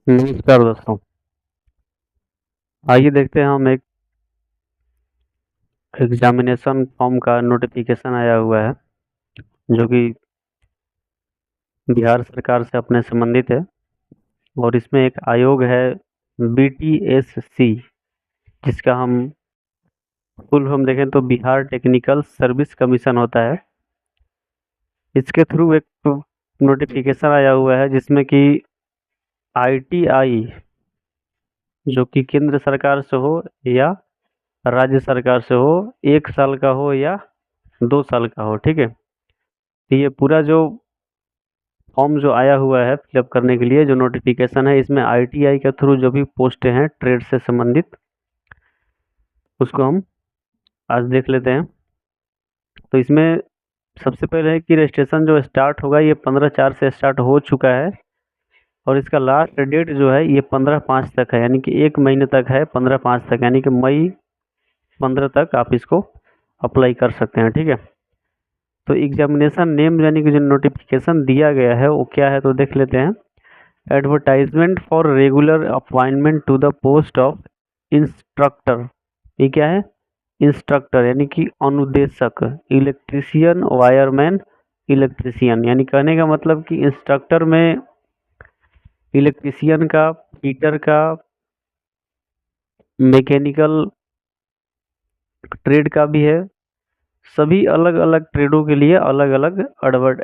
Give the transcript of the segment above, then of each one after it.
नमस्कार दोस्तों। आइए देखते हैं हम एक एग्जामिनेशन फॉर्म का नोटिफिकेशन आया हुआ है जो कि बिहार सरकार से अपने संबंधित है। और इसमें एक आयोग है BTSC, जिसका हम फुल हम देखें तो बिहार टेक्निकल सर्विस कमीशन होता है। इसके थ्रू एक नोटिफिकेशन आया हुआ है जिसमें कि ITI जो कि केंद्र सरकार से हो या राज्य सरकार से हो, 1 साल का हो या 2 साल का हो, ठीक है। तो ये पूरा जो फॉर्म जो आया हुआ है फिलअप करने के लिए, जो नोटिफिकेशन है, इसमें ITI के थ्रू जो भी पोस्टें हैं ट्रेड से संबंधित, उसको हम आज देख लेते हैं। तो इसमें सबसे पहले है कि रजिस्ट्रेशन जो स्टार्ट होगा ये 15/4 से स्टार्ट हो चुका है और इसका लास्ट डेट जो है ये 15/5 तक है, यानी कि 1 महीने तक है, 15/5 तक, यानी कि मई 15 तक आप इसको अप्लाई कर सकते हैं, ठीक है। तो एग्जामिनेशन नेम यानी कि जो नोटिफिकेशन दिया गया है वो क्या है तो देख लेते हैं। Advertisement for regular appointment to the post of instructor. ये क्या है? इंस्ट्रक्टर यानी कि अनुदेशक, इलेक्ट्रीशियन, वायरमैन, इलेक्ट्रीशियन, यानी कहने का मतलब कि इंस्ट्रक्टर में इलेक्ट्रीशियन का, फिटर का, मैकेनिकल ट्रेड का भी है। सभी अलग अलग ट्रेडों के लिए अलग अलग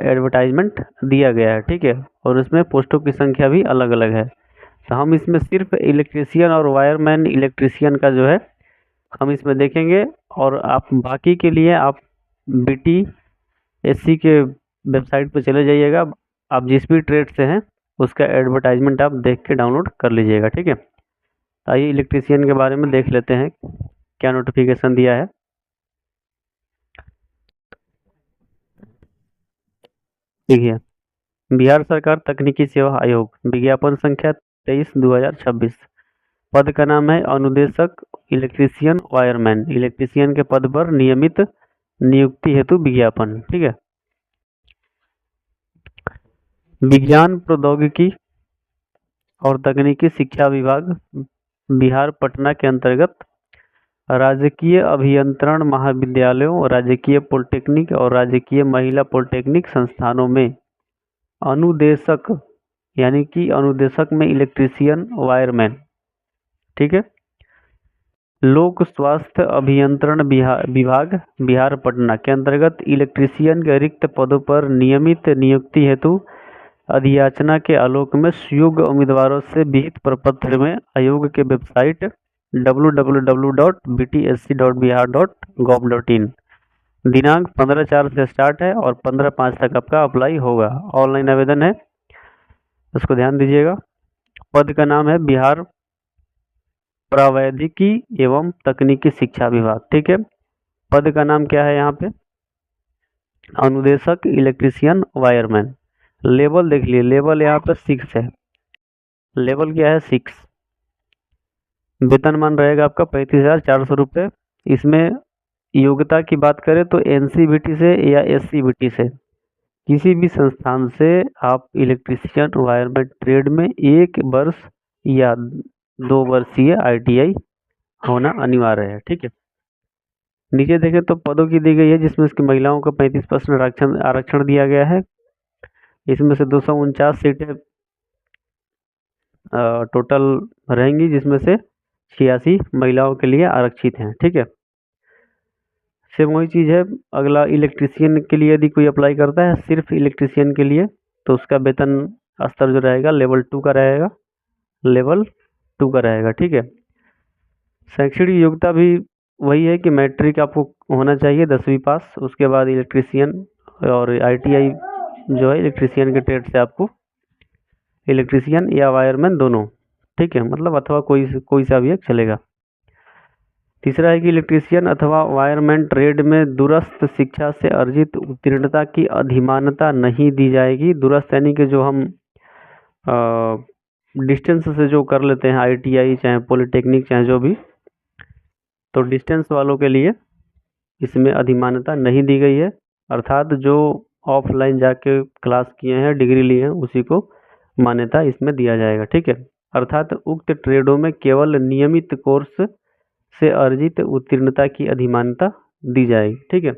एडवर्टाइजमेंट दिया गया है, ठीक है। और उसमें पोस्टों की संख्या भी अलग अलग है। तो हम इसमें सिर्फ इलेक्ट्रीशियन और वायरमैन इलेक्ट्रीशियन का जो है हम इसमें देखेंगे। और आप बाकी के लिए आप BTSC के वेबसाइट पर चले जाइएगा, आप जिस भी ट्रेड से हैं उसका एडवर्टाइजमेंट आप देख के डाउनलोड कर लीजिएगा, ठीक है। आइए इलेक्ट्रीशियन के बारे में देख लेते हैं क्या नोटिफिकेशन दिया है। देखिए, बिहार सरकार तकनीकी सेवा आयोग, विज्ञापन संख्या 23/2026। पद का नाम है अनुदेशक इलेक्ट्रीशियन वायरमैन। इलेक्ट्रीशियन के पद पर नियमित नियुक्ति हेतु विज्ञापन, ठीक है। विज्ञान प्रौद्योगिकी और तकनीकी शिक्षा विभाग, बिहार, पटना के अंतर्गत राजकीय अभियंत्रण महाविद्यालयों, राजकीय पॉलिटेक्निक और राजकीय महिला पॉलिटेक्निक संस्थानों में अनुदेशक यानी कि अनुदेशक में इलेक्ट्रीशियन वायरमैन, ठीक है। लोक स्वास्थ्य अभियंत्रण विभाग, बिहार, पटना के अंतर्गत इलेक्ट्रीशियन के रिक्त पदों पर नियमित नियुक्ति हेतु अधियाचना के आलोक में सुयोग्य उम्मीदवारों से विहित प्रपत्र में आयोग के वेबसाइट www.btsc.bihar.gov.in दिनांक 15/4 से स्टार्ट है और 15/5 तक आपका अप्लाई होगा। ऑनलाइन आवेदन है, उसको ध्यान दीजिएगा। पद का नाम है बिहार प्रावैधिकी एवं तकनीकी शिक्षा विभाग, ठीक है। पद का नाम क्या है यहाँ पे? अनुदेशक इलेक्ट्रीशियन वायरमैन। लेवल देख लिए, लेवल यहाँ पे 6 है। लेवल क्या है? 6। वेतनमान रहेगा आपका 35,400 रुपये। इसमें योग्यता की बात करें तो NCVT से या SCVT से किसी भी संस्थान से आप इलेक्ट्रीशियन वायरमैन ट्रेड में 1 वर्ष या 2 वर्षीय ITI होना अनिवार्य है, ठीक है। नीचे देखें तो पदों की दी गई है जिसमें इसकी महिलाओं को 35% आरक्षण दिया गया है। इसमें से 249 सीटें टोटल रहेंगी, जिसमें से 86 महिलाओं के लिए आरक्षित हैं, ठीक है। सेम वही चीज़ है। अगला इलेक्ट्रीशियन के लिए यदि कोई अप्लाई करता है सिर्फ इलेक्ट्रीशियन के लिए, तो उसका वेतन स्तर जो रहेगा लेवल 2 का रहेगा, लेवल 2 का रहेगा, ठीक है। शैक्षणिक योग्यता भी वही है कि मैट्रिक आपको होना चाहिए, 10वीं पास। उसके बाद इलेक्ट्रीशियन और ITI जो है इलेक्ट्रीशियन के ट्रेड से आपको इलेक्ट्रीशियन या वायरमैन दोनों, ठीक है, मतलब अथवा कोई सा भी एक चलेगा। तीसरा है कि इलेक्ट्रीशियन अथवा वायरमैन ट्रेड में दूरस्थ शिक्षा से अर्जित उत्तीर्णता की अधिमानता नहीं दी जाएगी। दूरस्थ यानी कि जो हम डिस्टेंस से जो कर लेते हैं ITI चाहे पॉलिटेक्निक चाहे जो भी, तो डिस्टेंस वालों के लिए इसमें अधिमानता नहीं दी गई है। अर्थात जो ऑफलाइन जाके क्लास किए हैं, डिग्री लिए हैं, उसी को मान्यता इसमें दिया जाएगा, ठीक है। अर्थात उक्त ट्रेडों में केवल नियमित कोर्स से अर्जित उत्तीर्णता की अधिमानता दी जाएगी। ठीक है,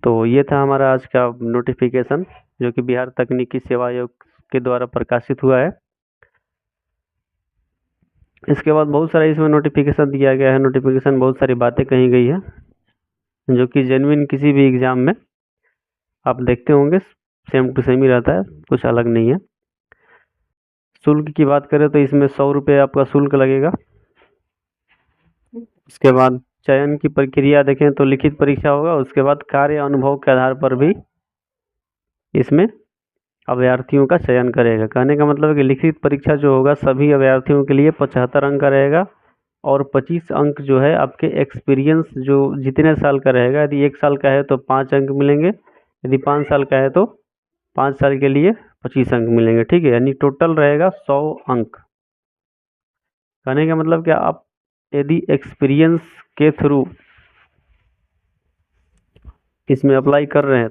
तो ये था हमारा आज का नोटिफिकेशन जो कि बिहार तकनीकी सेवा आयोग के द्वारा प्रकाशित हुआ है। इसके बाद बहुत सारा इसमें नोटिफिकेशन दिया गया है, नोटिफिकेशन बहुत सारी बातें कही गई है जो कि जेन्युइन किसी भी एग्जाम में आप देखते होंगे सेम टू सेम ही रहता है, कुछ अलग नहीं है। शुल्क की बात करें तो इसमें 100 रुपये आपका शुल्क लगेगा। उसके बाद चयन की प्रक्रिया देखें तो लिखित परीक्षा होगा, उसके बाद कार्य अनुभव के आधार पर भी इसमें अभ्यर्थियों का चयन करेगा। कहने का मतलब है कि लिखित परीक्षा जो होगा सभी अभ्यर्थियों के लिए 75 अंक का रहेगा और 25 अंक जो है आपके एक्सपीरियंस जो जितने साल का रहेगा, यदि 1 साल का है तो 5 अंक मिलेंगे, यदि 5 साल का है तो 5 साल के लिए 25 अंक मिलेंगे। ठीक है, यानी टोटल रहेगा 100 अंक। कहने का मतलब क्या, आप यदि एक्सपीरियंस के थ्रू इसमें अप्लाई कर रहे हैं